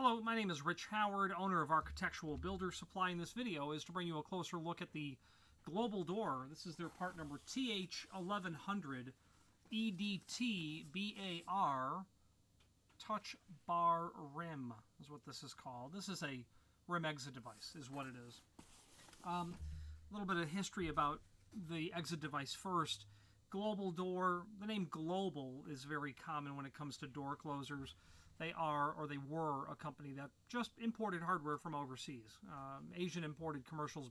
Hello, my name is Rich Howard, owner of Architectural Builder Supply. And this video is to bring you a closer look at the Global Door. This is their part number TH1100EDTBAR Touch Bar Rim is what this is called. This is a rim exit device is what it is. A little bit of history about the exit device first. Global Door, the name Global is very common when it comes to door closers. They are, or they were, a company that just imported hardware from overseas. Asian imported commercial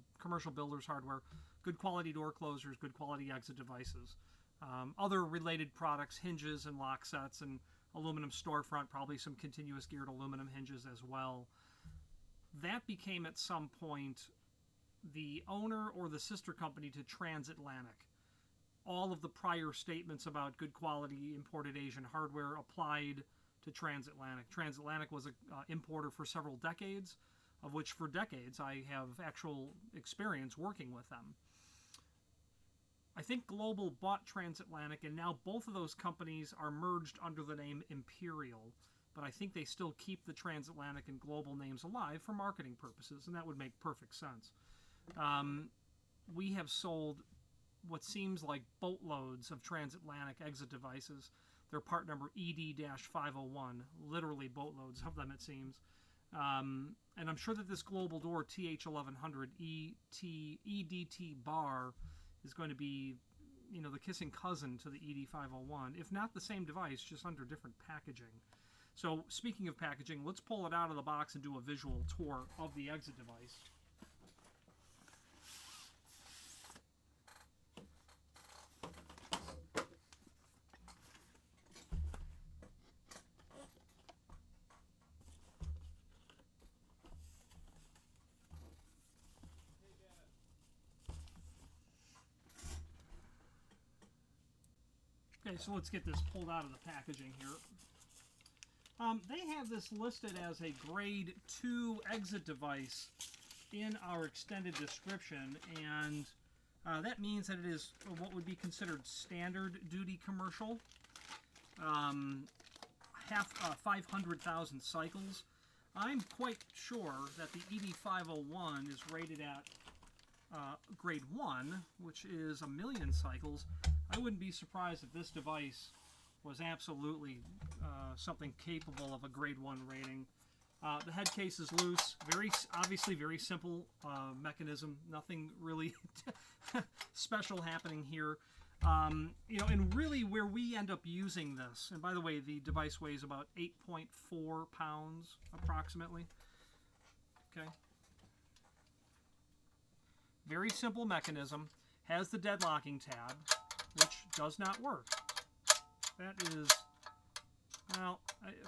builders hardware, good quality door closers, good quality exit devices. Other related products, hinges and lock sets and aluminum storefront, probably some continuous geared aluminum hinges as well. That became at some point the owner or the sister company to Transatlantic. All of the prior statements about good quality imported Asian hardware applied to Transatlantic. Transatlantic was an importer for several decades, of which for decades I have actual experience working with them. I think Global bought Transatlantic, and now both of those companies are merged under the name Imperial, but I think they still keep the Transatlantic and Global names alive for marketing purposes, and that would make perfect sense. We have sold what seems like boatloads of Transatlantic exit devices. They're part number ED-501, literally boatloads of them, it seems. And I'm sure that this Global Door TH1100EDTBAR is going to be, you know, the kissing cousin to the ED-501, if not the same device, just under different packaging. So speaking of packaging, let's pull it out of the box and do a visual tour of the exit device. Okay, so let's get this pulled out of the packaging here. They have this listed as a grade 2 exit device in our extended description, and that means that it is what would be considered standard duty commercial. 500,000 cycles. I'm quite sure that the ED-501 is rated at grade 1, which is 1,000,000 cycles. I wouldn't be surprised if this device was absolutely something capable of a grade 1 rating. The head case is loose, obviously very simple mechanism, nothing really special happening here. You know, and really where we end up using this, and by the way, the device weighs about 8.4 pounds approximately. Okay. Very simple mechanism, has the deadlocking tab, which does not work. That is, well,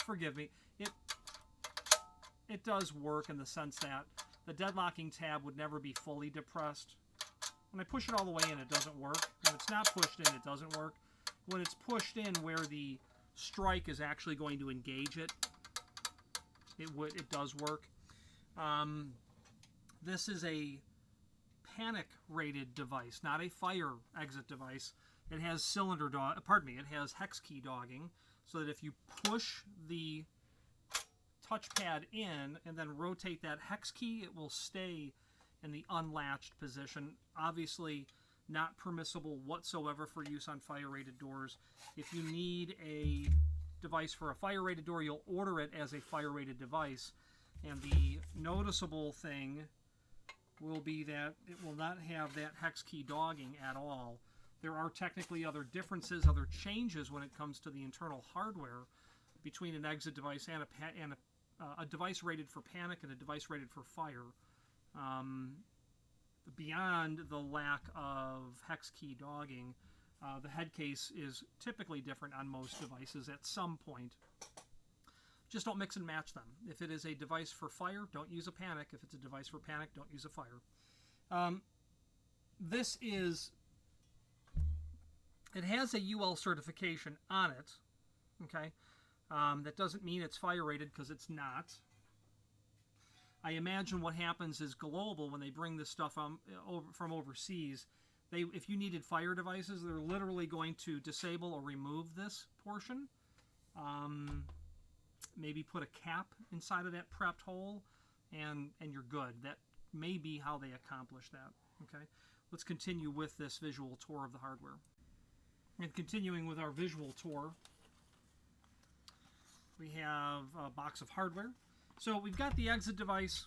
forgive me, it does work in the sense that the deadlocking tab would never be fully depressed. When I push it all the way in, it doesn't work. When it's not pushed in, it doesn't work. When it's pushed in where the strike is actually going to engage it, it does work. This is a panic rated device, not a fire exit device. It has it has hex key dogging, so that if you push the touchpad in and then rotate that hex key, it will stay in the unlatched position. Obviously not permissible whatsoever for use on fire rated doors. If you need a device for a fire rated door, you'll order it as a fire rated device, and the noticeable thing will be that it will not have that hex key dogging at all. There are technically other differences, other changes when it comes to the internal hardware between an exit device and a device rated for panic and a device rated for fire. Beyond the lack of hex key dogging, the head case is typically different on most devices at some point. Just don't mix and match them. If it is a device for fire, don't use a panic. If it's a device for panic, don't use a fire. It has a UL certification on it, okay? That doesn't mean it's fire rated, because it's not. I imagine what happens is Global, when they bring this stuff from overseas, if you needed fire devices, they're literally going to disable or remove this portion. maybe put a cap inside of that prepped hole, and you're good. That may be how they accomplish that. Okay, let's continue with this visual tour of the hardware. And continuing with our visual tour, we have a box of hardware. So we've got the exit device.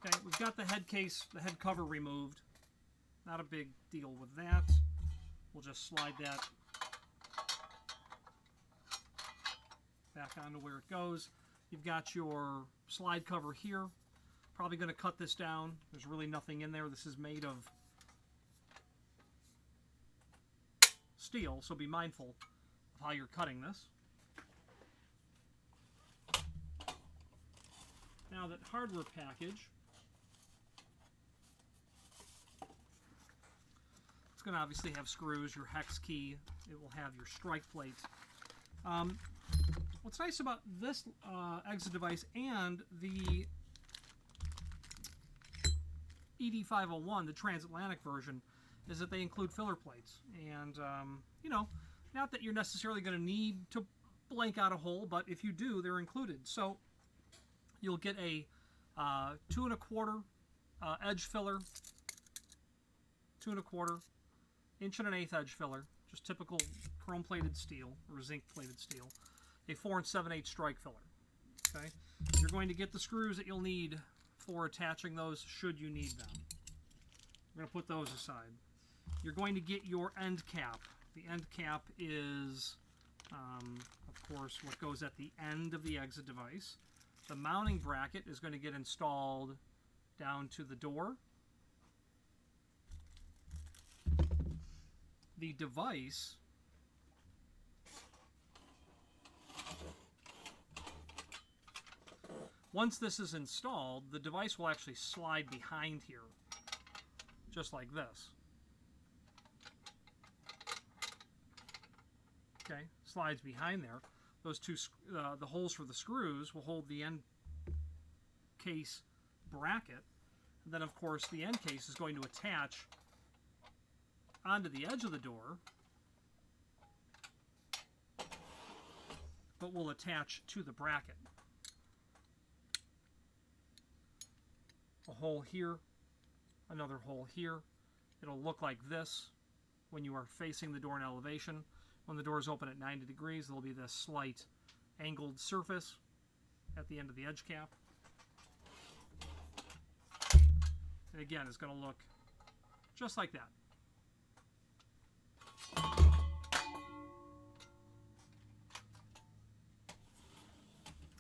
Okay, we've got the head case, the head cover removed. Not a big deal with that. We'll just slide that back onto where it goes. You've got your slide cover here. Probably going to cut this down. There's really nothing in there. This is made of steel, so be mindful of how you're cutting this. Now that hardware package, it's going to obviously have screws, your hex key. It will have your strike plate. What's nice about this exit device and the ED501, the transatlantic version, is that they include filler plates. And, you know, not that you're necessarily going to need to blank out a hole, but if you do, they're included. So you'll get a 2 1/4 edge filler, 2 1/4 inch and 1/8 edge filler, just typical chrome-plated steel or zinc-plated steel, a 4 7/8 strike filler. Okay, you're going to get the screws that you'll need for attaching those should you need them. We're going to put those aside. You're going to get your end cap. The end cap is, of course, what goes at the end of the exit device. The mounting bracket is going to get installed down to the door. The device once this is installed, the device will actually slide behind here, just like this. Okay, slides behind there. Those two, the holes for the screws will hold the end case bracket. And then, of course, the end case is going to attach onto the edge of the door, but will attach to the bracket. A hole here, another hole here. It'll look like this when you are facing the door in elevation. When the door is open at 90 degrees, there'll be this slight angled surface at the end of the edge cap. And again, it's going to look just like that.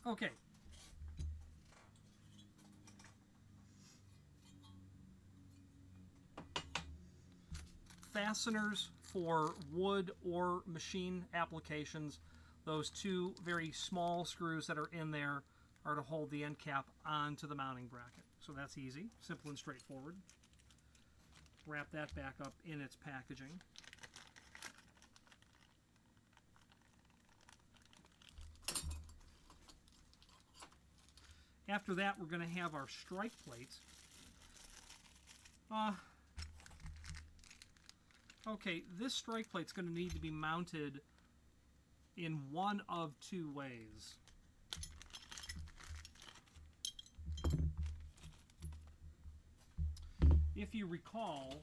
Okay. Fasteners for wood or machine applications. Those two very small screws that are in there are to hold the end cap onto the mounting bracket. So that's easy, simple and straightforward. Wrap that back up in its packaging. After that, we're going to have our strike plates. Okay, this strike plate's going to need to be mounted in one of two ways. If you recall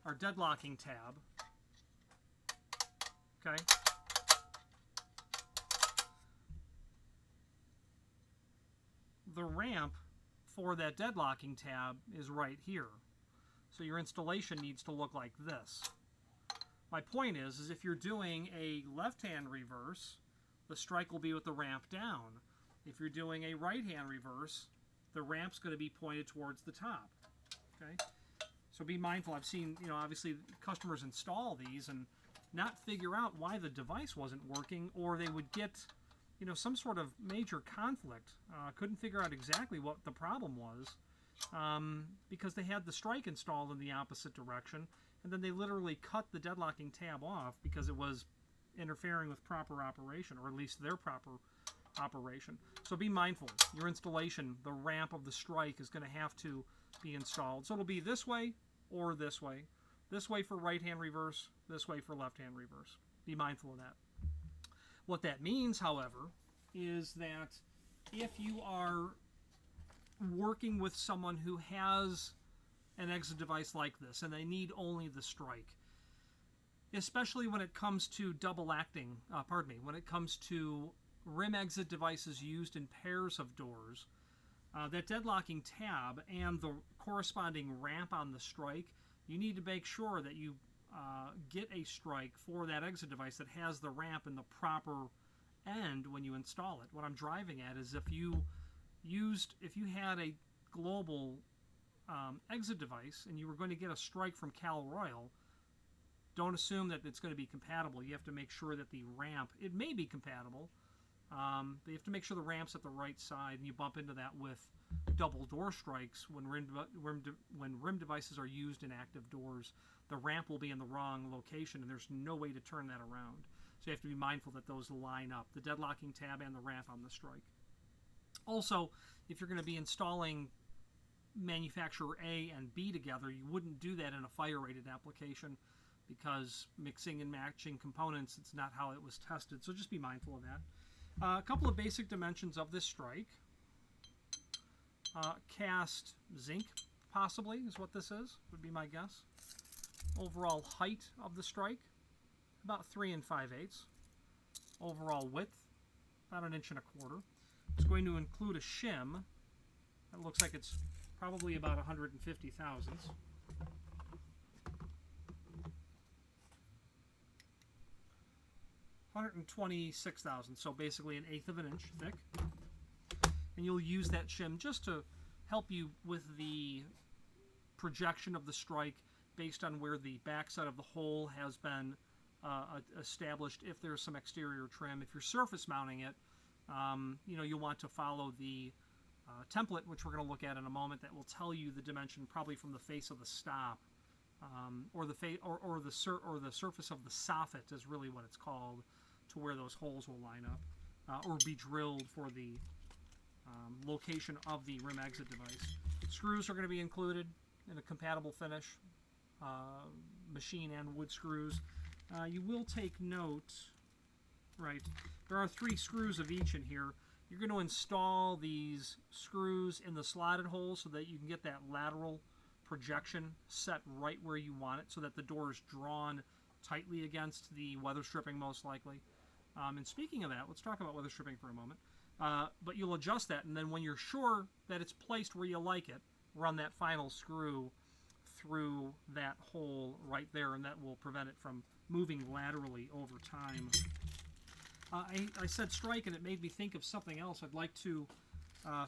our deadlocking tab, okay, the ramp for that deadlocking tab is right here. So your installation needs to look like this. My point is if you're doing a left-hand reverse, the strike will be with the ramp down. If you're doing a right-hand reverse, the ramp's going to be pointed towards the top. Okay? So be mindful. I've seen, obviously customers install these and not figure out why the device wasn't working, or they would get, some sort of major conflict. Couldn't figure out exactly what the problem was. Because they had the strike installed in the opposite direction, and then they literally cut the deadlocking tab off because it was interfering with proper operation, or at least their proper operation. So be mindful. Your installation, the ramp of the strike is going to have to be installed. So it'll be this way or this way. This way for right-hand reverse, this way for left-hand reverse. Be mindful of that. What that means, however, is that if you are working with someone who has an exit device like this and they need only the strike, especially when it comes to when it comes to rim exit devices used in pairs of doors, that deadlocking tab and the corresponding ramp on the strike, you need to make sure that you get a strike for that exit device that has the ramp in the proper end when you install it. What I'm driving at is if you had a global exit device and you were going to get a strike from Cal Royal, don't assume that it's going to be compatible. You have to make sure that the ramp, it may be compatible, but you have to make sure the ramp's at the right side, and you bump into that with double door strikes when rim devices are used in active doors. The ramp will be in the wrong location, and there's no way to turn that around. So you have to be mindful that those line up, the deadlocking tab and the ramp on the strike. Also, if you're going to be installing manufacturer A and B together, you wouldn't do that in a fire-rated application because mixing and matching components, it's not how it was tested. So just be mindful of that. A couple of basic dimensions of this strike. Cast zinc, possibly, is what this is, would be my guess. Overall height of the strike, about 3 5/8. Overall width, about 1 1/4 inches. It's going to include a shim. It looks like it's probably about 150 thousandths. $126,000, so basically 1/8 of an inch thick. And you'll use that shim just to help you with the projection of the strike based on where the backside of the hole has been established, if there's some exterior trim. If you're surface mounting it, you'll want to follow the template, which we're going to look at in a moment, that will tell you the dimension probably from the face of the stop, or the surface of the soffit is really what it's called, to where those holes will line up, or be drilled for the location of the rim exit device. Screws are going to be included in a compatible finish, machine and wood screws. You will take note, right, there are 3 screws of each in here. You're going to install these screws in the slotted holes so that you can get that lateral projection set right where you want it, so that the door is drawn tightly against the weather stripping, most likely. And speaking of that, let's talk about weather stripping for a moment. But you'll adjust that, and then when you're sure that it's placed where you like it, run that final screw through that hole right there, and that will prevent it from moving laterally over time. I said strike, and it made me think of something else. I'd like to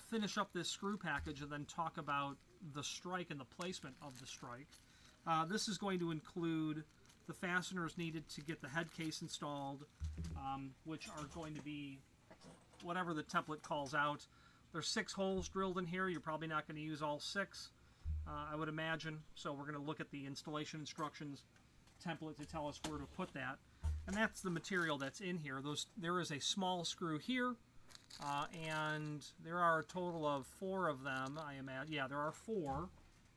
finish up this screw package and then talk about the strike and the placement of the strike. This is going to include the fasteners needed to get the head case installed, which are going to be whatever the template calls out. There's 6 holes drilled in here. You're probably not going to use all 6, I would imagine. So we're going to look at the installation instructions template to tell us where to put that. And that's the material that's in here. There is a small screw here, and there are a total of 4 of them, I imagine. Yeah, there are 4.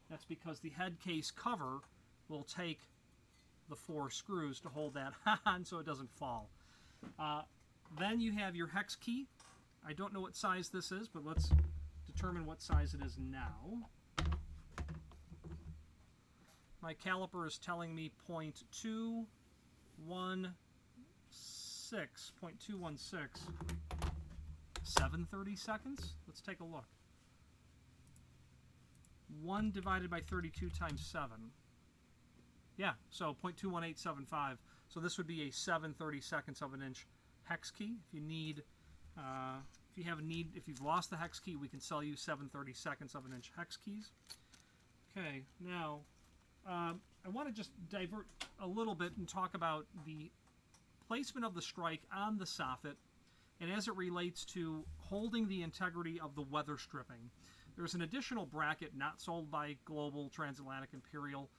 That's because the head case cover will take the 4 screws to hold that on so it doesn't fall. Then you have your hex key. I don't know what size this is, but let's determine what size it is now. My caliper is telling me 0.216. 7/30 seconds? Let's take a look. 1 divided by 32 times 7. Yeah, so 0.21875. So this would be a 7/30 seconds of an inch hex key. If you need, if you've lost the hex key, we can sell you 7/30 seconds of an inch hex keys. Okay, now I want to just divert a little bit and talk about the placement of the strike on the soffit, and as it relates to holding the integrity of the weather stripping. There's an additional bracket not sold by Global, Transatlantic, Imperial,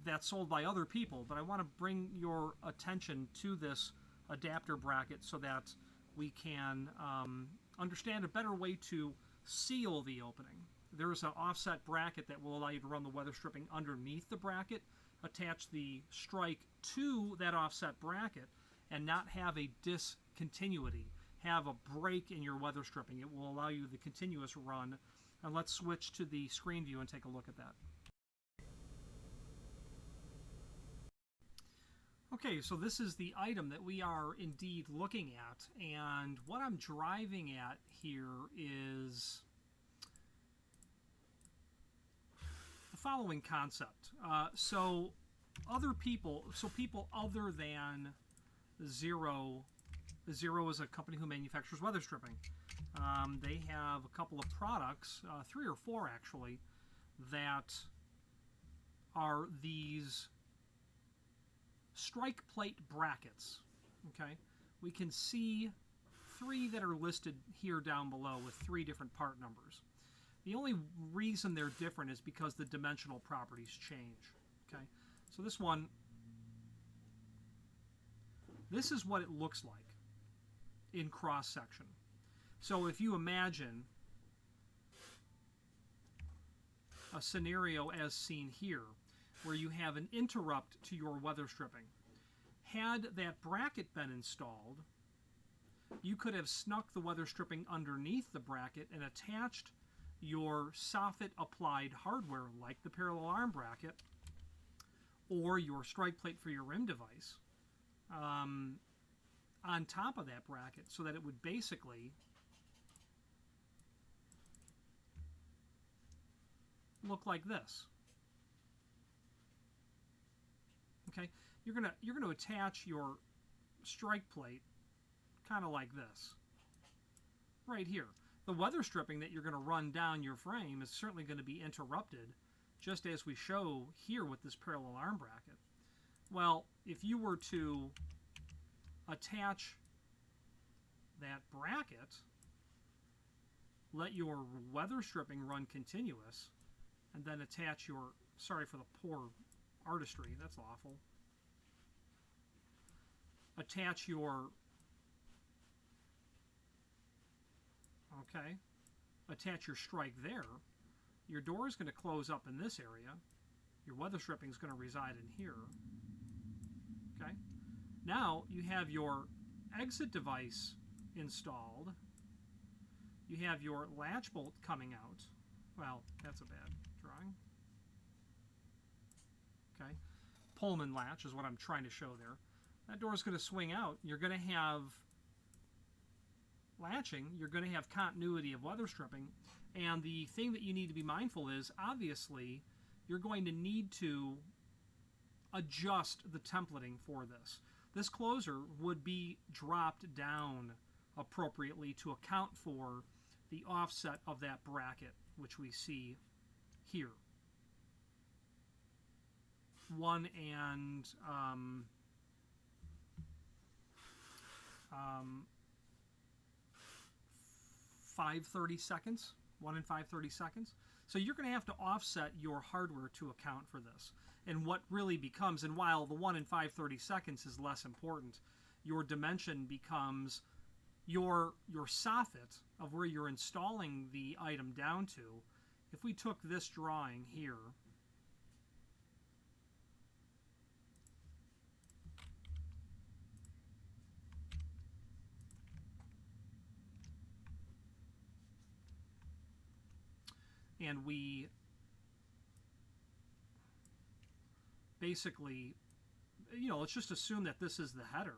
that's sold by other people, but I want to bring your attention to this adapter bracket so that we can understand a better way to seal the opening. There's an offset bracket that will allow you to run the weather stripping underneath the bracket, attach the strike to that offset bracket, and not have a discontinuity, have a break in your weather stripping. It will allow you the continuous run. And let's switch to the screen view and take a look at that. Okay, so this is the item that we are indeed looking at, and what I'm driving at here is the following concept. So people other than Zero is a company who manufactures weather stripping. They have a couple of products, 3 or 4 actually, that are these strike plate brackets. Okay, we can see 3 that are listed here down below with 3 different part numbers. The only reason they're different is because the dimensional properties change. Okay, so this one, this is what it looks like in cross section. So if you imagine a scenario as seen here, where you have an interrupt to your weather stripping. Had that bracket been installed, you could have snuck the weather stripping underneath the bracket and attached your Soffit applied hardware, like the parallel arm bracket, or your strike plate for your rim device, on top of that bracket, so that it would basically look like this. Okay, you're gonna attach your strike plate kind of like this, right here. The weather stripping that you're going to run down your frame is certainly going to be interrupted, just as we show here with this parallel arm bracket. Well, if you were to attach that bracket, let your weather stripping run continuous, and then attach your, sorry for the poor artistry, that's awful. Attach your, okay, attach your strike there. Your door is going to close up in this area. Your weather stripping is going to reside in here. Okay. Now you have your exit device installed. You have your latch bolt coming out. Well, that's a bad drawing. Okay. Pullman latch is what I'm trying to show there. That door is going to swing out. You're going to have latching. You're going to have continuity of weather stripping. And the thing that you need to be mindful is, obviously, you're going to need to adjust the templating for this. This closer would be dropped down appropriately to account for the offset of that bracket, which we see here. 1 and 5/32, 1 and 5/32. So you're going to have to offset your hardware to account for this. And what really becomes, and while the 1 and 5/32 is less important, your dimension becomes your soffit of where you're installing the item down to. If we took this drawing here, and we basically, let's just assume that this is the header.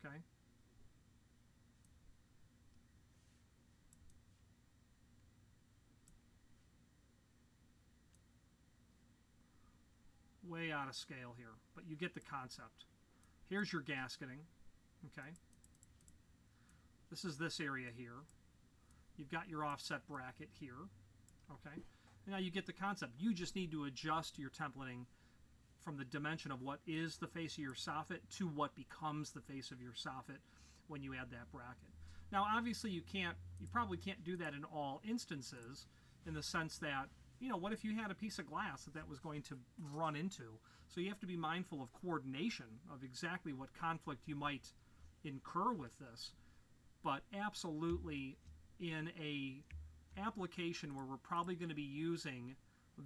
Okay. Way out of scale here, but you get the concept. Here's your gasketing. Okay. This is this area here. You've got your offset bracket here. Okay. Now you get the concept. You just need to adjust your templating from the dimension of what is the face of your soffit to what becomes the face of your soffit when you add that bracket. Now obviously you probably can't do that in all instances, in the sense that, what if you had a piece of glass that was going to run into? So you have to be mindful of coordination, of exactly what conflict you might incur with this. But absolutely, in a application where we're probably going to be using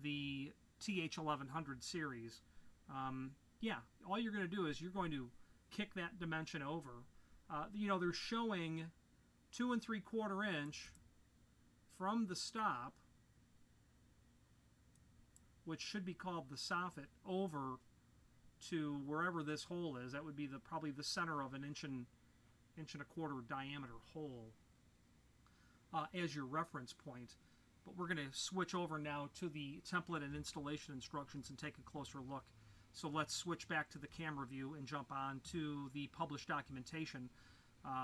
the TH1100 series, yeah, all you're going to do is you're going to kick that dimension over. You know, they're showing 2 3/4 inch from the stop, which should be called the soffit, over to wherever this hole is. That would be probably the center of an 1 1.25" diameter hole as your reference point. But we're going to switch over now to the template and installation instructions and take a closer look. So let's switch back to the camera view and jump on to the published documentation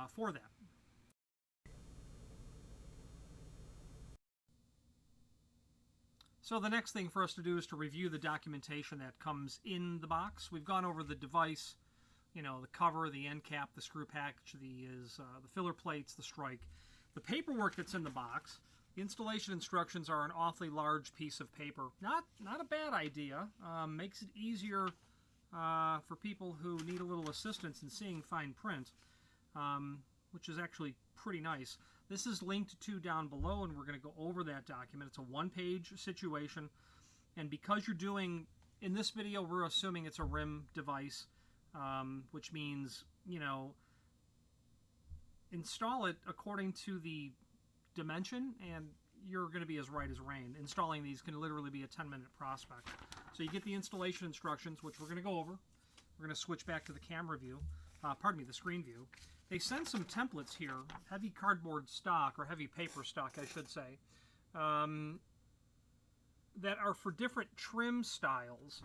for that. So the next thing for us to do is to review the documentation that comes in the box. We've gone over the device, you know, the cover, the end cap, the screw package, the filler plates, the strike. The paperwork that's in the box, the installation instructions are an awfully large piece of paper. Not a bad idea. Makes it easier for people who need a little assistance in seeing fine print, which is actually pretty nice. This is linked to down below, and we're going to go over that document. It's a one-page situation, and because you're doing, in this video, we're assuming it's a rim device, which means, you know, install it according to the dimension, and you're going to be as right as rain. Installing these can literally be a 10-minute prospect. So you get the installation instructions, which we're going to go over. We're going to switch back to the camera view, the screen view. They send some templates here, heavy cardboard stock, or heavy paper stock, I should say, that are for different trim styles.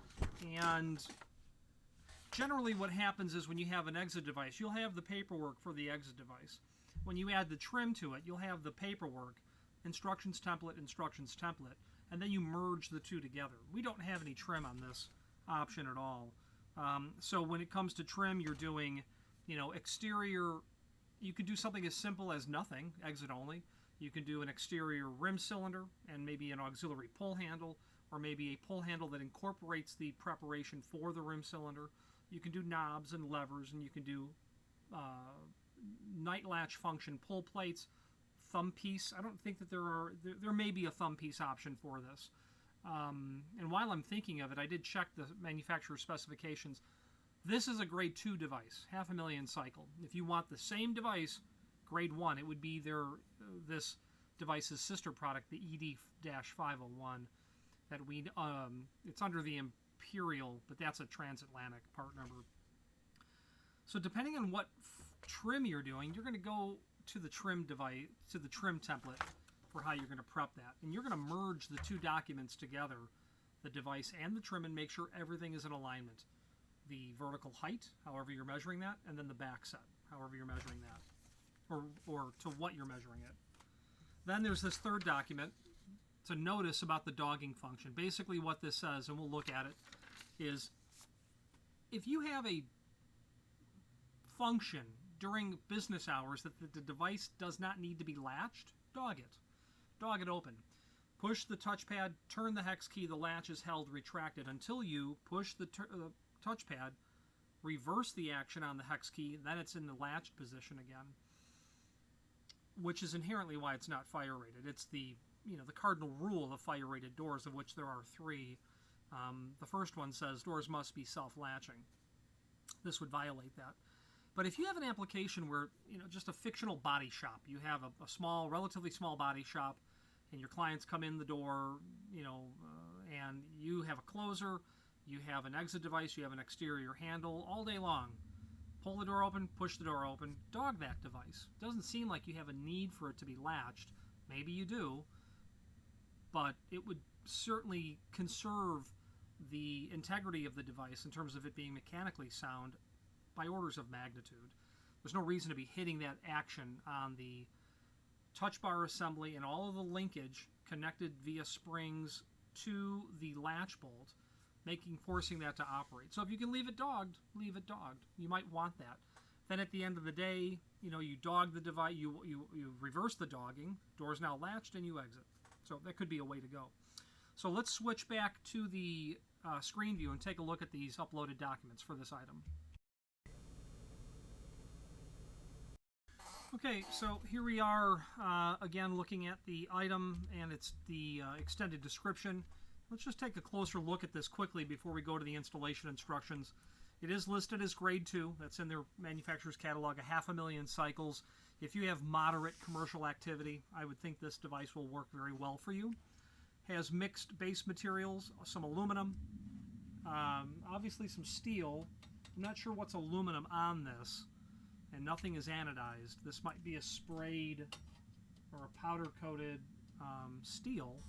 And generally what happens is when you have an exit device, you'll have the paperwork for the exit device. When you add the trim to it, you'll have the paperwork, instructions template, and then you merge the two together. We don't have any trim on this option at all. So when it comes to trim, you're doing, you know, exterior. You could do something as simple as nothing, exit only. You can do an exterior rim cylinder and maybe an auxiliary pull handle, or maybe a pull handle that incorporates the preparation for the rim cylinder. You can do knobs and levers, and you can do night latch function pull plates, thumb piece. I don't think that there may be a thumb piece option for this. And while I'm thinking of it, I did check the manufacturer's specifications. This is a grade 2 device, 500,000 cycle. If you want the same device, grade 1, it would be this device's sister product, the ED-501. It's under the Imperial, but that's a transatlantic part number. So depending on what trim you're doing, you're going to go to the trim device, to the trim template for how you're going to prep that. And you're going to merge the two documents together, the device and the trim, and make sure everything is in alignment. The vertical height, however you're measuring that, and then the back set, however you're measuring that, or to what you're measuring it. Then there's this third document. It's a notice about the dogging function. Basically what this says, and we'll look at it, is if you have a function during business hours that the device does not need to be latched, dog it. Dog it open. Push the touchpad, turn the hex key, the latch is held retracted until you push the touchpad, reverse the action on the hex key, then it's in the latched position again, which is inherently why it's not fire rated. It's the cardinal rule of fire rated doors, of which there are 3. The first one says doors must be self-latching. This would violate that. But if you have an application where, just a fictional body shop, you have a small, relatively small body shop, and your clients come in the door, and you have a closer, you have an exit device, you have an exterior handle all day long. Pull the door open, push the door open, dog that device. It doesn't seem like you have a need for it to be latched. Maybe you do, but it would certainly conserve the integrity of the device in terms of it being mechanically sound by orders of magnitude. There's no reason to be hitting that action on the touch bar assembly and all of the linkage connected via springs to the latch bolt, forcing that to operate. So if you can leave it dogged, leave it dogged. You might want that. Then at the end of the day, you dog the device, you reverse the dogging, door's now latched, and you exit. So that could be a way to go. So let's switch back to the screen view and take a look at these uploaded documents for this item. Okay, so here we are again looking at the item, and it's the extended description. Let's just take a closer look at this quickly before we go to the installation instructions. It is listed as grade 2. That's in their manufacturer's catalog, 500,000 cycles. If you have moderate commercial activity, I would think this device will work very well for you. Has mixed base materials, some aluminum, obviously some steel. I'm not sure what's aluminum on this, and nothing is anodized. This might be a sprayed or a powder-coated steel.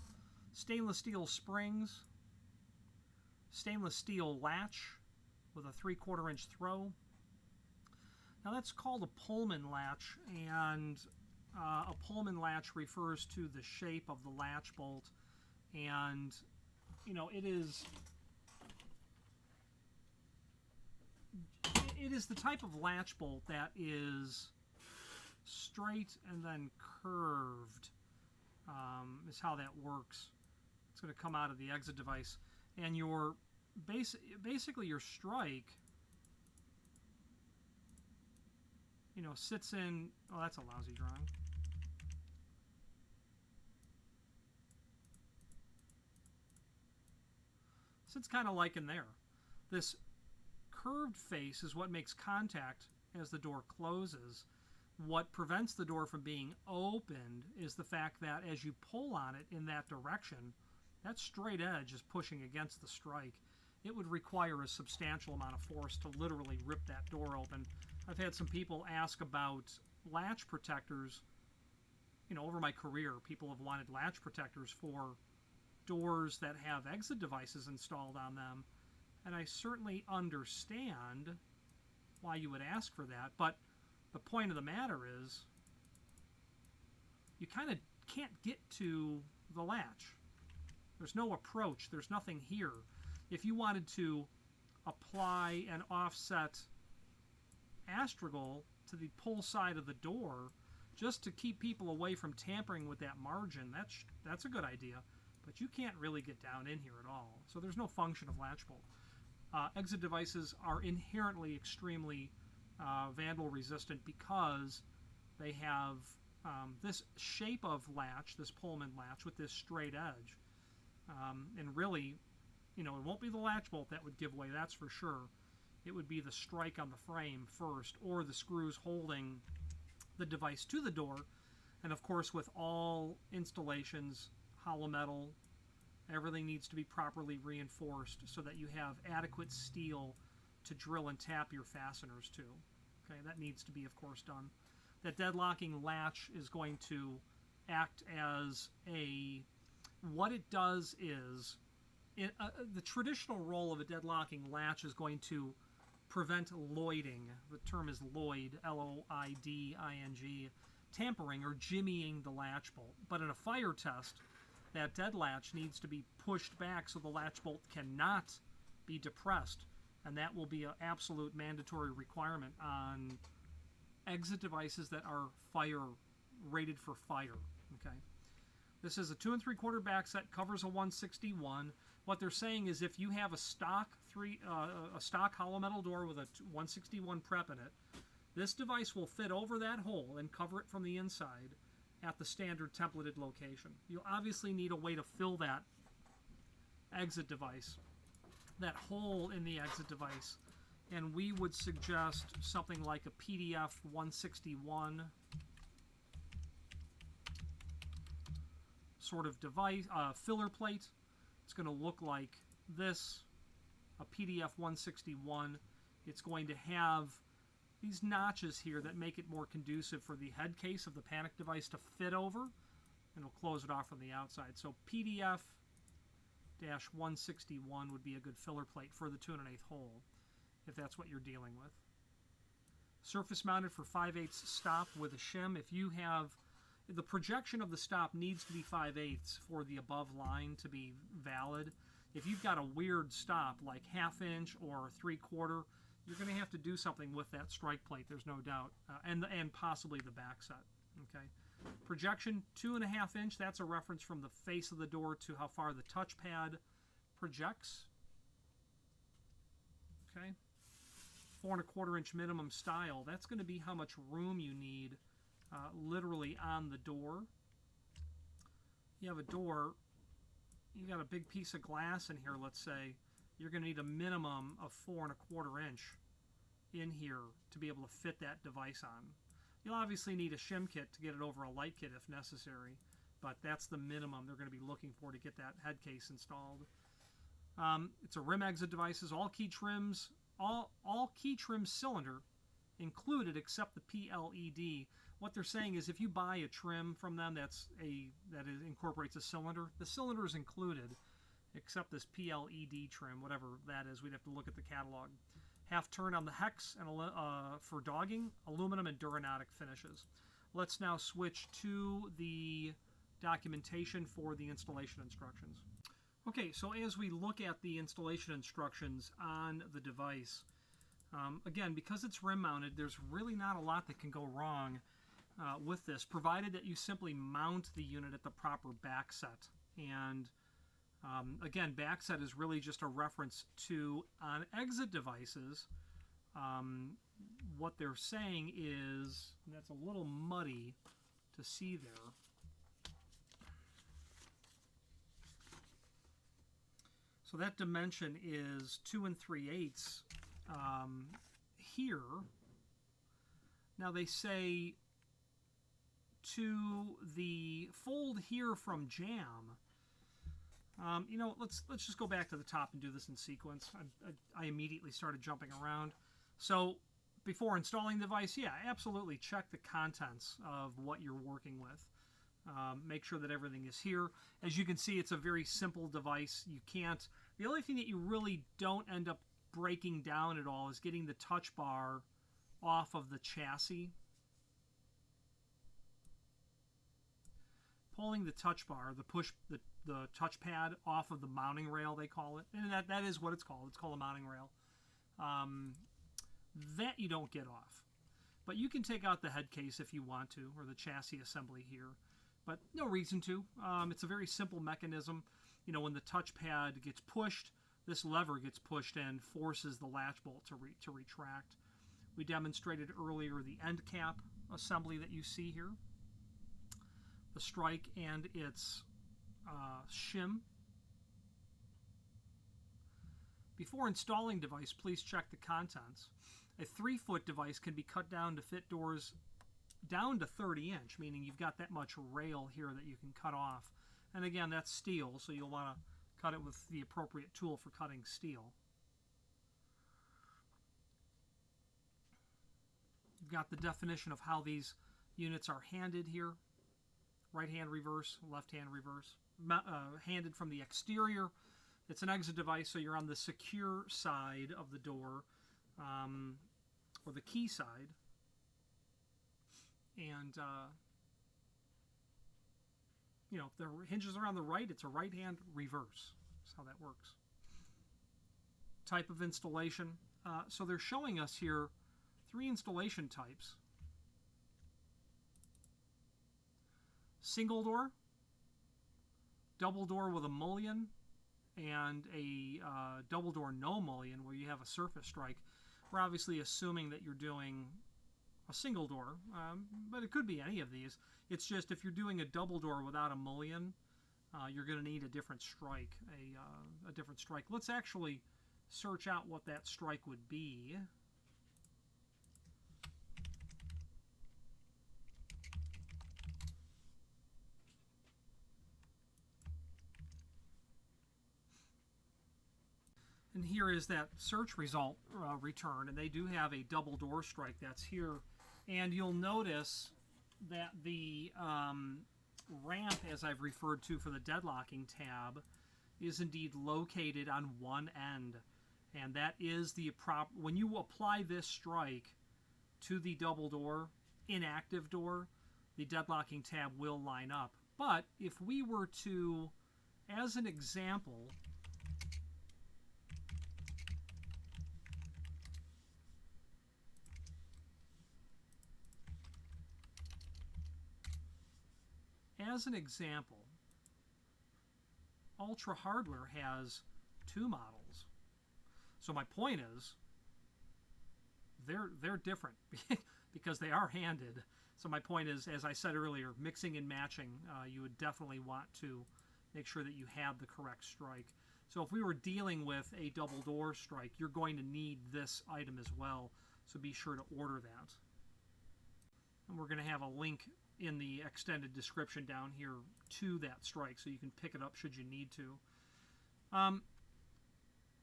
Stainless steel springs, stainless steel latch with a 3/4 inch throw. Now that's called a Pullman latch, and a Pullman latch refers to the shape of the latch bolt, and you know, it is the type of latch bolt that is straight and then curved, is how that works. It's going to come out of the exit device, and your basically your strike, you know, sits in. Oh, that's a lousy drawing. Sits kind of like in there. This curved face is what makes contact as the door closes. What prevents the door from being opened is the fact that as you pull on it in that direction, that straight edge is pushing against the strike. It would require a substantial amount of force to literally rip that door open. I've had some people ask about latch protectors. You know, over my career, people have wanted latch protectors for doors that have exit devices installed on them, and I certainly understand why you would ask for that, but the point of the matter is you kind of can't get to the latch. There's no approach. There's nothing here. If you wanted to apply an offset astragal to the pull side of the door just to keep people away from tampering with that margin, that's a good idea, but you can't really get down in here at all. So there's no function of latch bolt. Exit devices are inherently extremely vandal resistant because they have this shape of latch, this Pullman latch with this straight edge. And really, you know, it won't be the latch bolt that would give way, that's for sure. It would be the strike on the frame first, or the screws holding the device to the door. And of course, with all installations, hollow metal, everything needs to be properly reinforced so that you have adequate steel to drill and tap your fasteners to. Okay, that needs to be, of course, done. That deadlocking latch is going to act as what it does is, the traditional role of a deadlocking latch is going to prevent loiding. The term is loid, L-O-I-D-I-N-G, tampering or jimmying the latch bolt. But in a fire test, that dead latch needs to be pushed back so the latch bolt cannot be depressed, and that will be an absolute mandatory requirement on exit devices that are rated for fire. Okay, this is a 2 3/4 back set, covers a 161. What they're saying is if you have a stock hollow metal door with a 161 prep in it, this device will fit over that hole and cover it from the inside at the standard templated location. You'll obviously need a way to fill that exit device, that hole in the exit device, and we would suggest something like a PDF 161 sort of device, filler plate. It's going to look like this, a PDF 161. It's going to have these notches here that make it more conducive for the head case of the panic device to fit over, and we'll close it off from the outside. So PDF-161 would be a good filler plate for the 2 1/8 hole, if that's what you're dealing with. Surface mounted for 5/8 stop with a shim. If you have, the projection of the stop needs to be 5/8 for the above line to be valid. If you've got a weird stop like 1/2 inch or 3/4, you're going to have to do something with that strike plate, there's no doubt, and possibly the back set. Okay, projection 2 1/2 inch. That's a reference from the face of the door to how far the touchpad projects. Okay, 4 1/4 inch minimum style. That's going to be how much room you need, literally on the door. You have a door, you got a big piece of glass in here, let's say, you're going to need a minimum of 4¼ inch in here to be able to fit that device on. You'll obviously need a shim kit to get it over a light kit if necessary, but that's the minimum they're going to be looking for to get that head case installed. It's a rim exit devices, all key trims, all key trim cylinder included except the PLED. What they're saying is if you buy a trim from them that incorporates a cylinder, the cylinder is included except this PLED trim, whatever that is. We'd have to look at the catalog. Half turn on the hex and for dogging, aluminum and Duranodic finishes. Let's now switch to the documentation for the installation instructions. Okay, so as we look at the installation instructions on the device, again, because it's rim mounted, there's really not a lot that can go wrong with this, provided that you simply mount the unit at the proper back set. And again, back set is really just a reference to, on exit devices, what they're saying is, and that's a little muddy to see there, so that dimension is 2 3/8 here. Now they say to the fold here from jam, you know, let's just go back to the top and do this in sequence. I immediately started jumping around. So before installing the device, yeah, absolutely check the contents of what you're working with. Make sure that everything is here. As you can see, it's a very simple device. The only thing that you really don't end up breaking down at all is getting the touch bar off of the chassis. Pulling the touch bar, the touchpad off of the mounting rail, they call it. And that is what it's called. It's called a mounting rail. That you don't get off. But you can take out the head case if you want to, or the chassis assembly here. But no reason to. It's a very simple mechanism. You know, when the touchpad gets pushed, this lever gets pushed and forces the latch bolt to retract. We demonstrated earlier the end cap assembly that you see here. The strike and its shim. Before installing device, please check the contents. A 3-foot device can be cut down to fit doors down to 30 inch, meaning you've got that much rail here that you can cut off. And again, that's steel, so you'll want to cut it with the appropriate tool for cutting steel. You've got the definition of how these units are handed here. Right hand reverse, left hand reverse. Handed from the exterior. It's an exit device, so you're on the secure side of the door, or the key side. And, you know, if the hinges are on the right, it's a right hand reverse. That's how that works. Type of installation. So they're showing us here 3 installation types. Single door, double door with a mullion, and a double door no mullion where you have a surface strike. We're obviously assuming that you're doing a single door, but it could be any of these. It's just if you're doing a double door without a mullion, you're going to need a different strike, a different strike. Let's actually search out what that strike would be. And here is that search result return, and they do have a double door strike that's here. And you'll notice that the ramp, as I've referred to for the deadlocking tab, is indeed located on one end. And that is the when you apply this strike to the double door, inactive door, the deadlocking tab will line up. But if we were to, as an example, Ultra Hardware has 2 models. So my point is, they're different because they are handed. So my point is, as I said earlier, mixing and matching, you would definitely want to make sure that you have the correct strike. So if we were dealing with a double door strike, you're going to need this item as well, so be sure to order that. And we're going to have a link in the extended description down here to that strike, so you can pick it up should you need to.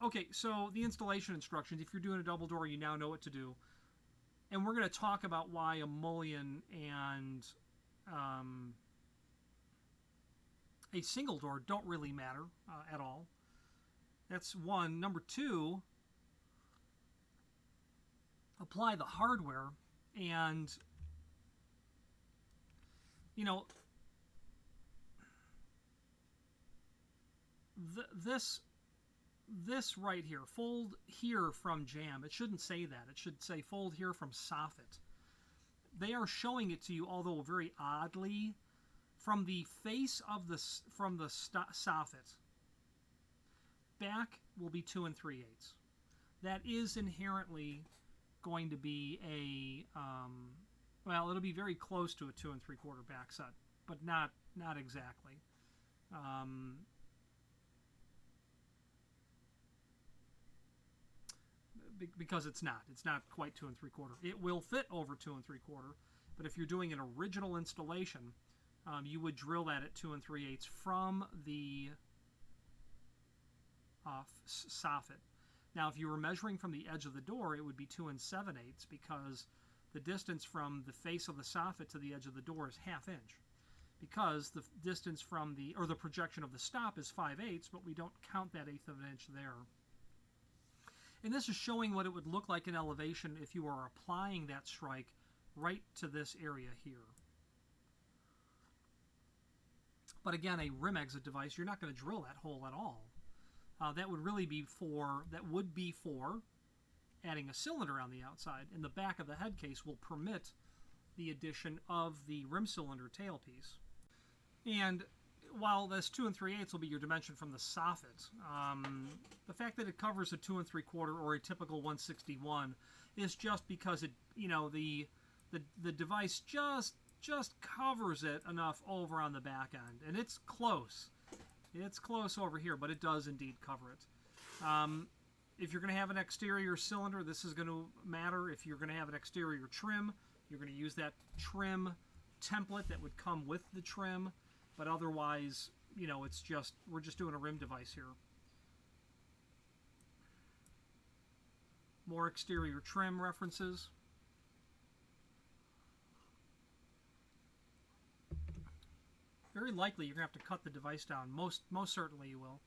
Okay, so the installation instructions. If you're doing a double door, you now know what to do. And we're going to talk about why a mullion and a single door don't really matter at all. That's one. Number two, apply the hardware. And, you know, this right here, fold here from Jam. It shouldn't say that. It should say fold here from Soffit. They are showing it to you, although very oddly, from the face of the Soffit. Back will be 2 3/8. That is inherently going to be a well, it'll be very close to a 2 3/4 back set, but not exactly. Because it's not quite 2 3/4. It will fit over 2 3/4, but if you're doing an original installation, you would drill that at 2 3/8 from the soffit. Now, if you were measuring from the edge of the door, it would be 2 7/8 because the distance from the face of the soffit to the edge of the door is 1/2 inch. Because the distance from the projection of the stop is 5/8, but we don't count that 1/8 of an inch there. And this is showing what it would look like in elevation if you were applying that strike right to this area here. But again, a rim exit device, you're not going to drill that hole at all. That would be for adding a cylinder on the outside, and the back of the head case will permit the addition of the rim cylinder tailpiece. And while this 2 3/8 will be your dimension from the soffit, the fact that it covers a 2 3/4 or a typical 161 is just because it, the device just covers it enough over on the back end, and it's close. It's close over here, but it does indeed cover it. If you're going to have an exterior cylinder, this is going to matter. If you're going to have an exterior trim, you're going to use that trim template that would come with the trim. But otherwise, we're just doing a rim device here. More exterior trim references. Very likely you're going to have to cut the device down. Most certainly you will.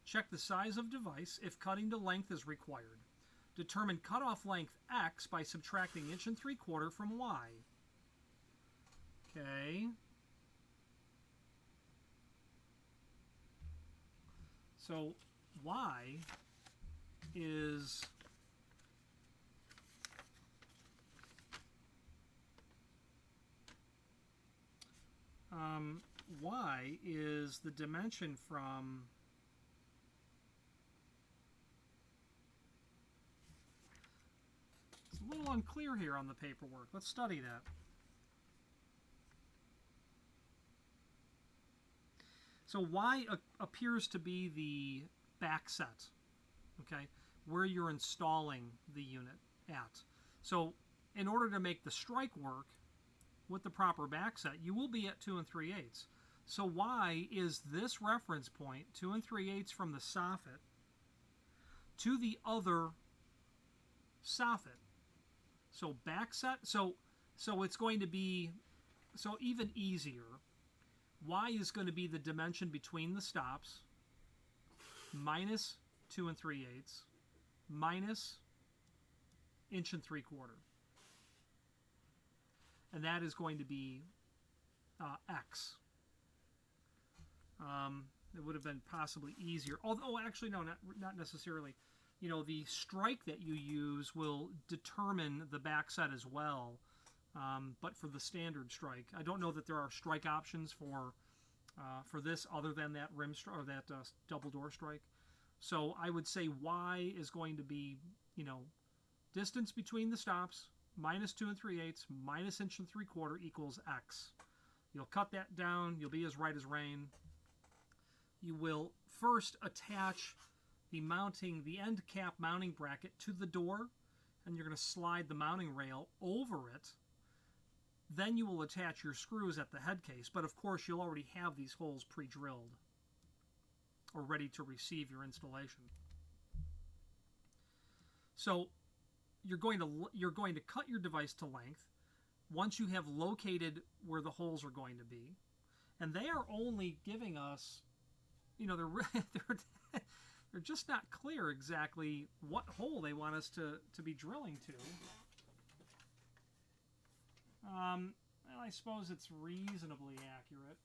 Check the size of device if cutting to length is required. Determine cutoff length X by subtracting 1 3/4 from Y. Okay. So Y is the dimension from it's a little unclear here on the paperwork. Let's study that. So Y appears to be the back set, okay, where you're installing the unit at. So in order to make the strike work with the proper back set, you will be at 2 3/8. So Y is this reference point, 2 3/8 from the soffit to the other soffit. So back set, so it's going to be, so even easier. Y is going to be the dimension between the stops minus 2 3/8 minus 1 3/4. And that is going to be X. It would have been possibly easier. Although, actually, no, not necessarily. The strike that you use will determine the back set as well. But for the standard strike, I don't know that there are strike options for this other than that rim or that double door strike. So I would say Y is going to be, distance between the stops minus 2 3/8 minus 1 3/4 equals X. You'll cut that down. You'll be as right as rain. you will first attach the end cap mounting bracket to the door, and you're going to slide the mounting rail over it. Then you will attach your screws at the head case, but of course you'll already have these holes pre-drilled or ready to receive your installation. So you're going to cut your device to length once you have located where the holes are going to be, and they are only giving us, they're just not clear exactly what hole they want us to be drilling to. Well, I suppose it's reasonably accurate.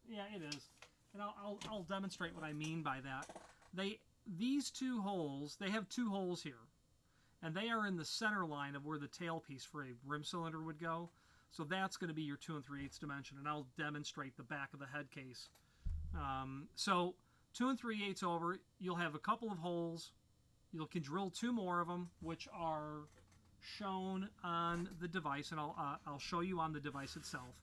Yeah, it is. And I'll demonstrate what I mean by that. These two holes, they have two holes here. And they are in the center line of where the tailpiece for a rim cylinder would go. So that's going to be your 2 3/8 dimension. And I'll demonstrate the back of the head case. So 2 3/8 over, you'll have a couple of holes. You can drill 2 more of them, which are shown on the device, and I'll show you on the device itself.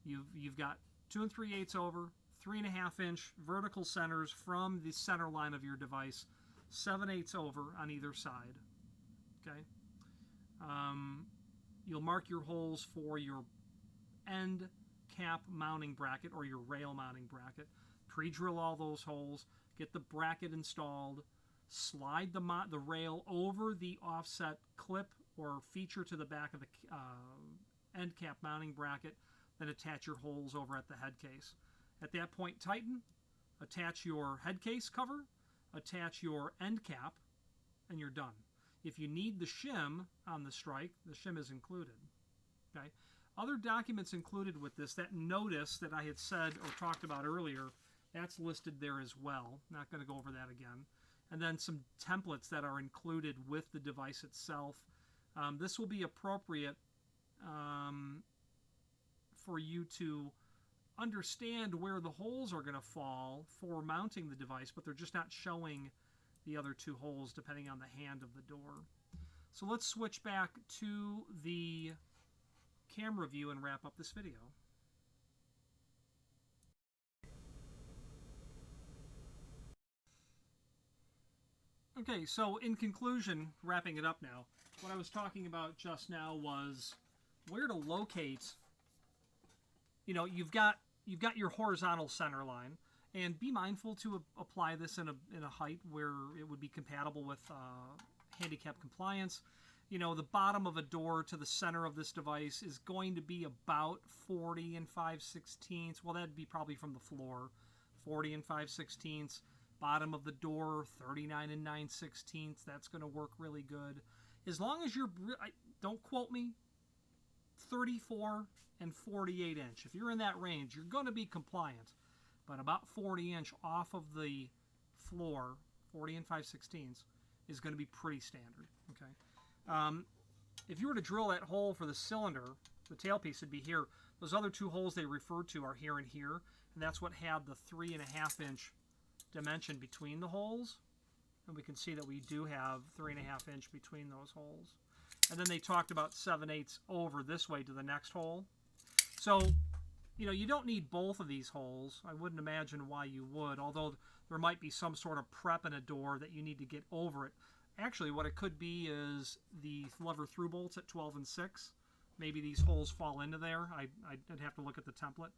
You've got 2 3/8 over, 3.5 inch vertical centers from the center line of your device, 7/8 over on either side. Okay. You'll mark your holes for your end cap mounting bracket or your rail mounting bracket. Pre-drill all those holes, get the bracket installed, slide the rail over the offset clip or feature to the back of the end cap mounting bracket, then attach your holes over at the head case. At that point, tighten, attach your head case cover, attach your end cap, and you're done. If you need the shim on the strike, the shim is included. Okay. Other documents included with this, that notice that I had said or talked about earlier, that's listed there as well. Not going to go over that again. And then some templates that are included with the device itself. This will be appropriate for you to understand where the holes are going to fall for mounting the device, but they're just not showing the other 2 holes depending on the hand of the door. So let's switch back to the camera view and wrap up this video. Okay, so in conclusion, wrapping it up now, what I was talking about just now was where to locate. You've got your horizontal center line, and be mindful to apply this in a height where it would be compatible with handicap compliance. The bottom of a door to the center of this device is going to be about 40 5/16. Well, that'd be probably from the floor, 40 5/16. Bottom of the door, 39 9/16. That's going to work really good. As long as you're, don't quote me, 34 and 48 inch. If you're in that range, you're going to be compliant. But about 40 inch off of the floor, 40 5/16, is going to be pretty standard. Okay. If you were to drill that hole for the cylinder, the tailpiece would be here. Those other 2 holes they referred to are here and here, and that's what had the 3.5 inch dimension between the holes. And we can see that we do have 3.5 inch between those holes. And then they talked about 7/8 over this way to the next hole. So, you don't need both of these holes. I wouldn't imagine why you would, although there might be some sort of prep in a door that you need to get over it. Actually, what it could be is the lever through bolts at 12 and 6. Maybe these holes fall into there. I'd have to look at the template.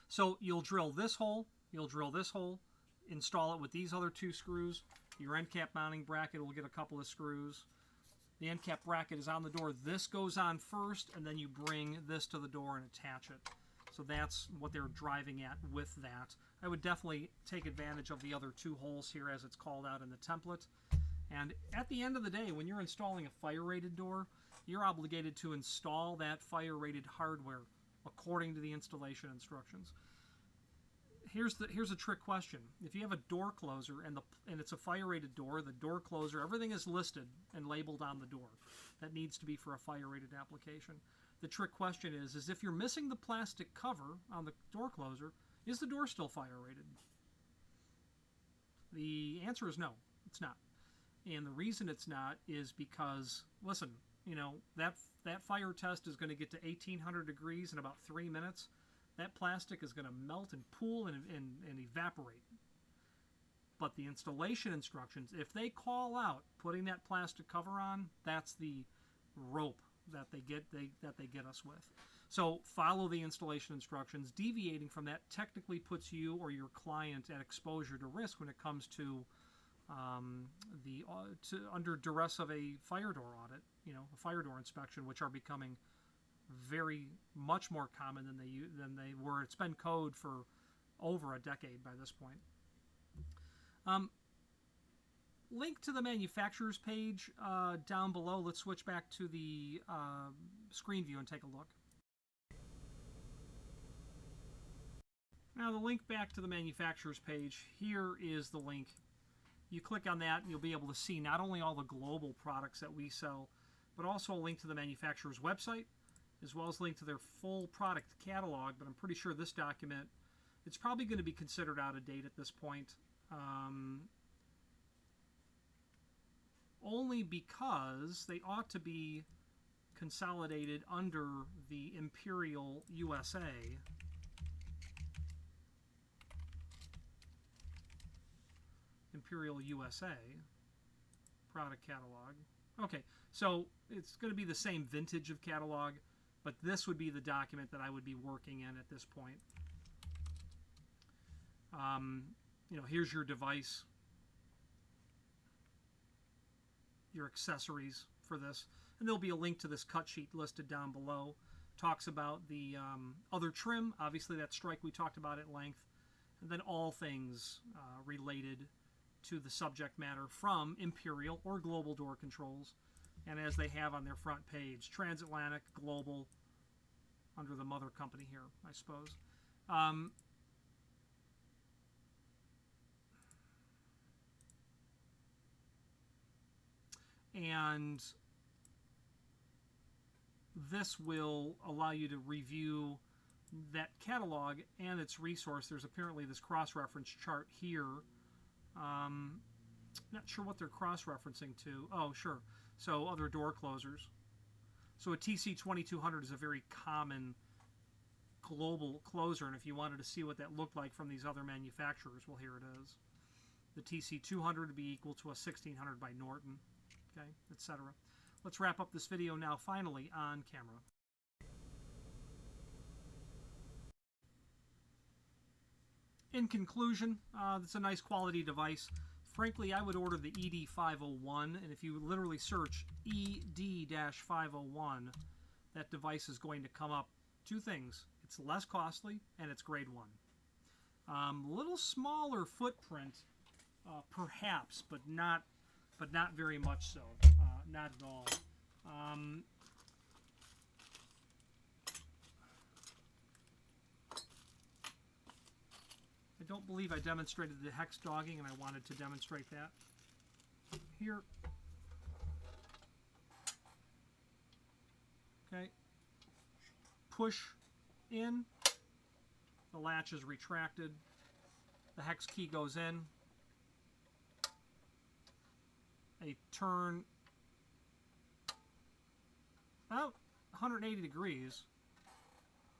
So you'll drill this hole, you'll drill this hole, install it with these other 2 screws. Your end cap mounting bracket will get a couple of screws. The end cap bracket is on the door. This goes on first, and then you bring this to the door and attach it. So that's what they're driving at with that. I would definitely take advantage of the other 2 holes here as it's called out in the template. And at the end of the day, when you're installing a fire-rated door, you're obligated to install that fire-rated hardware according to the installation instructions. Here's a trick question. If you have a door closer and it's a fire-rated door, the door closer, everything is listed and labeled on the door. That needs to be for a fire-rated application. The trick question is if you're missing the plastic cover on the door closer, is the door still fire-rated? The answer is no, it's not. And the reason it's not is because, listen, that fire test is going to get to 1800 degrees in about 3 minutes. that plastic is going to melt and pool and evaporate. But the installation instructions, if they call out putting that plastic cover on, that's the rope that they get us with. So follow the installation instructions. Deviating from that technically puts you or your client at exposure to risk when it comes to under duress of a fire door audit, a fire door inspection, which are becoming very much more common than they were. It's been code for over a decade by this point. Link to the manufacturer's page down below. Let's switch back to the screen view and take a look. Now the link back to the manufacturer's page, here is the link. You click on that and you'll be able to see not only all the global products that we sell, but also a link to the manufacturer's website, as well as a link to their full product catalog. But I'm pretty sure this document, it's probably going to be considered out of date at this point. Only because they ought to be consolidated under the Imperial USA. Imperial USA product catalog. Okay, so it's going to be the same vintage of catalog, but this would be the document that I would be working in at this point. Here's your device, your accessories for this, and there'll be a link to this cut sheet listed down below. Talks about the other trim, obviously that strike we talked about at length, and then all things related to the subject matter from Imperial or Global Door Controls, and as they have on their front page, Transatlantic, Global, under the mother company here, I suppose. And this will allow you to review that catalog and its resource. There's apparently this cross-reference chart here. Not sure what they're cross-referencing to. Oh, sure. So other door closers. So a TC1200 is a very common global closer, and if you wanted to see what that looked like from these other manufacturers, well, here it is. The TC200 would be equal to a 1600 by Norton, okay, etc. Let's wrap up this video now, finally, on camera. In conclusion, it's a nice quality device. Frankly, I would order the ED501, and if you literally search ED-501, that device is going to come up. Two things: it's less costly, and it's grade 1. Little smaller footprint, perhaps, but not very much so. Not at all. I don't believe I demonstrated the hex jogging, and I wanted to demonstrate that here. Okay. Push in. The latch is retracted. The hex key goes in. A turn about 180 degrees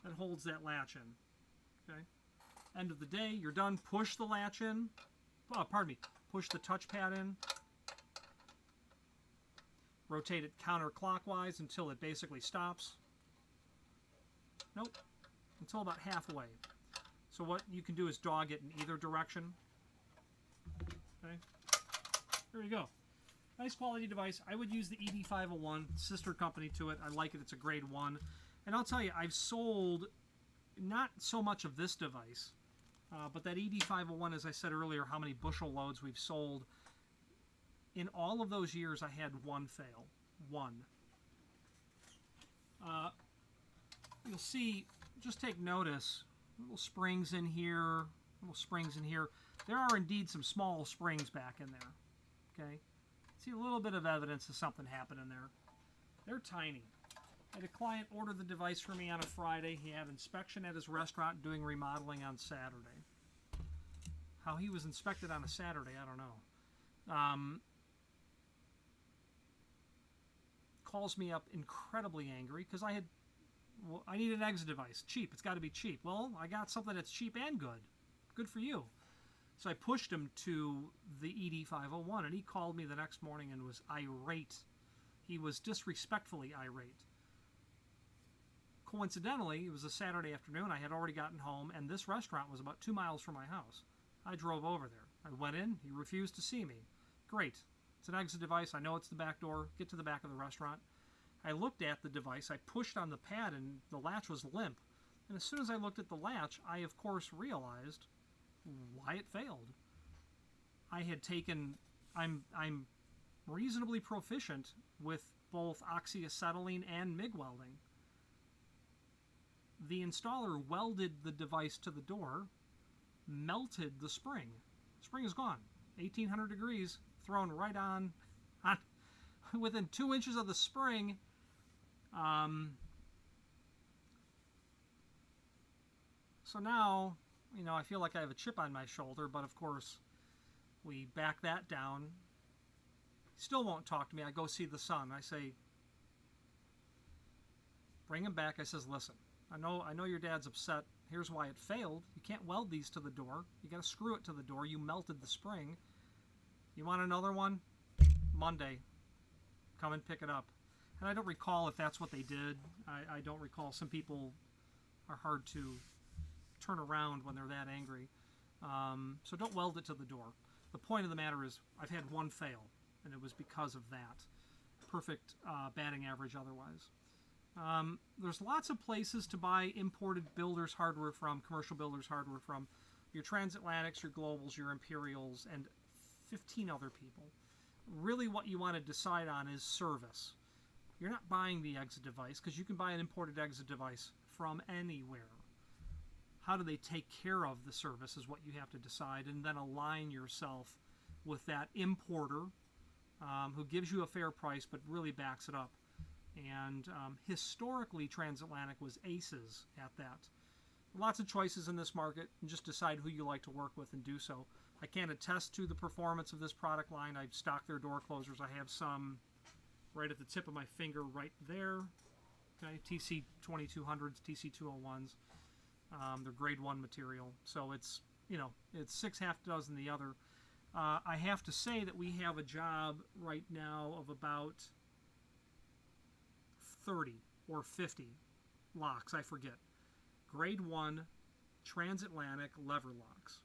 that holds that latch in. Okay. End of the day, you're done. Push the latch in. Oh, pardon me. Push the touchpad in. Rotate it counterclockwise until it basically stops. Nope. Until about halfway. So what you can do is dog it in either direction. Okay. There you go. Nice quality device. I would use the ED501, sister company to it. I like it. It's a grade 1. And I'll tell you, I've sold not so much of this device, but that ED501, as I said earlier, how many bushel loads we've sold. In all of those years, I had one fail. One. You'll see, just take notice, little springs in here, little springs in here. There are indeed some small springs back in there. Okay? See a little bit of evidence of something happening there. They're tiny. I had a client order the device for me on a Friday. He had inspection at his restaurant doing remodeling on Saturday. How he was inspected on a Saturday, I don't know. Calls me up incredibly angry because I had Well, I need an exit device. Cheap. It's got to be cheap. Well, I got something that's cheap and good. Good for you. So I pushed him to the ED501, and he called me the next morning and was irate. He was disrespectfully irate. Coincidentally, it was a Saturday afternoon. I had already gotten home, and this restaurant was about 2 miles from my house. I drove over there. I went in. He refused to see me. Great. It's an exit device. I know it's the back door. Get to the back of the restaurant. I looked at the device. I pushed on the pad, and the latch was limp. And as soon as I looked at the latch, I, of course, realized why it failed. I had taken... I'm reasonably proficient with both oxyacetylene and MIG welding. The installer welded the device to the door, melted the spring. The spring is gone. 1800 degrees, thrown right on within 2 inches of the spring. So now, you know, I feel like I have a chip on my shoulder, but of course, we back that down. He still won't talk to me. I go see the son. I say, bring him back. I says, listen, I know your dad's upset. Here's why it failed. You can't weld these to the door. You got to screw it to the door. You melted the spring. You want another one? Monday. Come and pick it up. And I don't recall if that's what they did. I don't recall. Some people are hard to turn around when they're that angry. So don't weld it to the door. The point of the matter is I've had one fail, and it was because of that. Perfect batting average otherwise. There's lots of places to buy imported builders hardware from, commercial builders hardware from. Your Transatlantics, your Globals, your Imperials, and 15 other people. Really what you want to decide on is service. You're not buying the exit device because you can buy an imported exit device from anywhere. How do they take care of the service is what you have to decide, and then align yourself with that importer who gives you a fair price but really backs it up. And historically, Transatlantic was aces at that. Lots of choices in this market, and just decide who you like to work with and do so. I can't attest to the performance of this product line. I've stocked their door closers. I have some right at the tip of my finger right there. Okay, TC1200s, TC201s. They're grade 1 material. So it's, you know, it's 6 half dozen the other. I have to say that we have a job right now of about 30 or 50 locks, I forget. Grade 1 transatlantic lever locks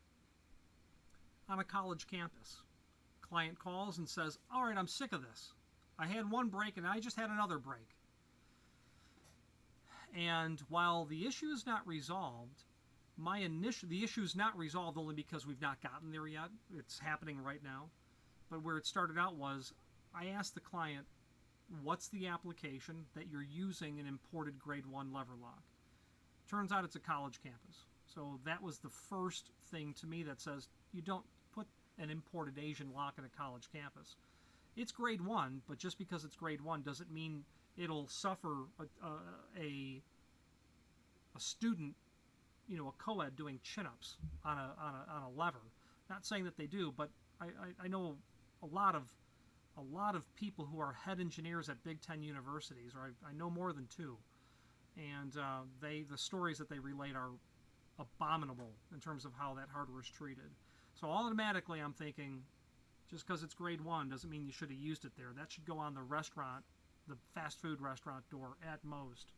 on a college campus. Client calls and says, all right, I'm sick of this. I had one break and I just had another break. And while the issue is not resolved, the issue is not resolved only because we've not gotten there yet. It's happening right now. But where it started out was, I asked the client, what's the application that you're using an imported grade 1 lever lock? Turns out it's a college campus. So that was the first thing to me that says you don't put an imported Asian lock in a college campus. It's grade 1, but just because it's grade 1 doesn't mean it'll suffer a student, you know, a co-ed doing chin-ups on a lever. Not saying that they do, but I know a lot of people who are head engineers at Big Ten universities, or I know more than 2, and the stories that they relate are abominable in terms of how that hardware is treated. So automatically I'm thinking, just because it's grade 1 doesn't mean you should have used it there. That should go on the restaurant, the fast food restaurant door at most.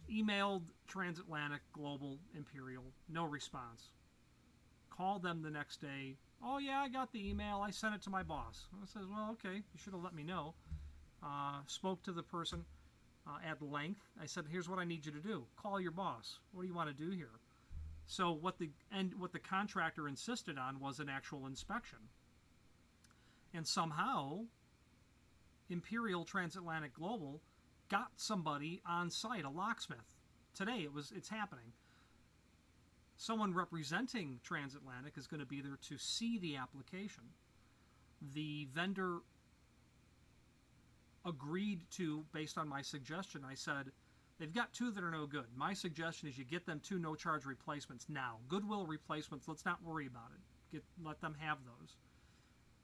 Emailed Transatlantic, Global, Imperial, no response. Called them the next day. Oh yeah, I got the email. I sent it to my boss. I says, well, okay, you should have let me know. Spoke to the person at length. I said, here's what I need you to do. Call your boss. What do you want to do here? So what the contractor insisted on was an actual inspection. And somehow, Imperial Transatlantic Global got somebody on site, a locksmith. Today it's happening. Someone representing Transatlantic is going to be there to see the application. The vendor agreed to, based on my suggestion. I said, they've got 2 that are no good. My suggestion is you get them 2 no-charge replacements now. Goodwill replacements, let's not worry about it. Let them have those.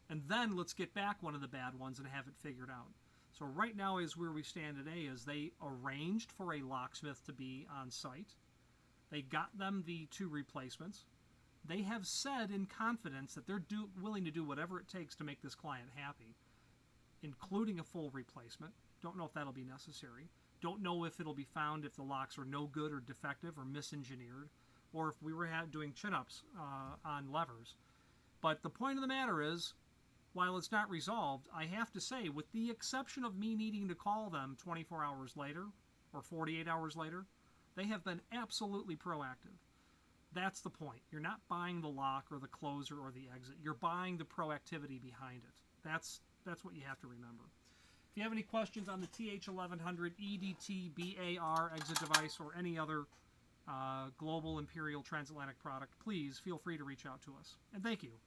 And then let's get back one of the bad ones and have it figured out. So right now is where we stand today, is they arranged for a locksmith to be on site. They got them the 2 replacements. They have said in confidence that they're willing to do whatever it takes to make this client happy, including a full replacement. Don't know if that'll be necessary. Don't know if it'll be found if the locks are no good or defective or misengineered, or if we were doing chin-ups on levers. But the point of the matter is, while it's not resolved, I have to say, with the exception of me needing to call them 24 hours later or 48 hours later, they have been absolutely proactive. That's the point. You're not buying the lock or the closer or the exit. You're buying the proactivity behind it. That's what you have to remember. If you have any questions on the TH1100EDTBAR exit device or any other global imperial transatlantic product, please feel free to reach out to us. And thank you.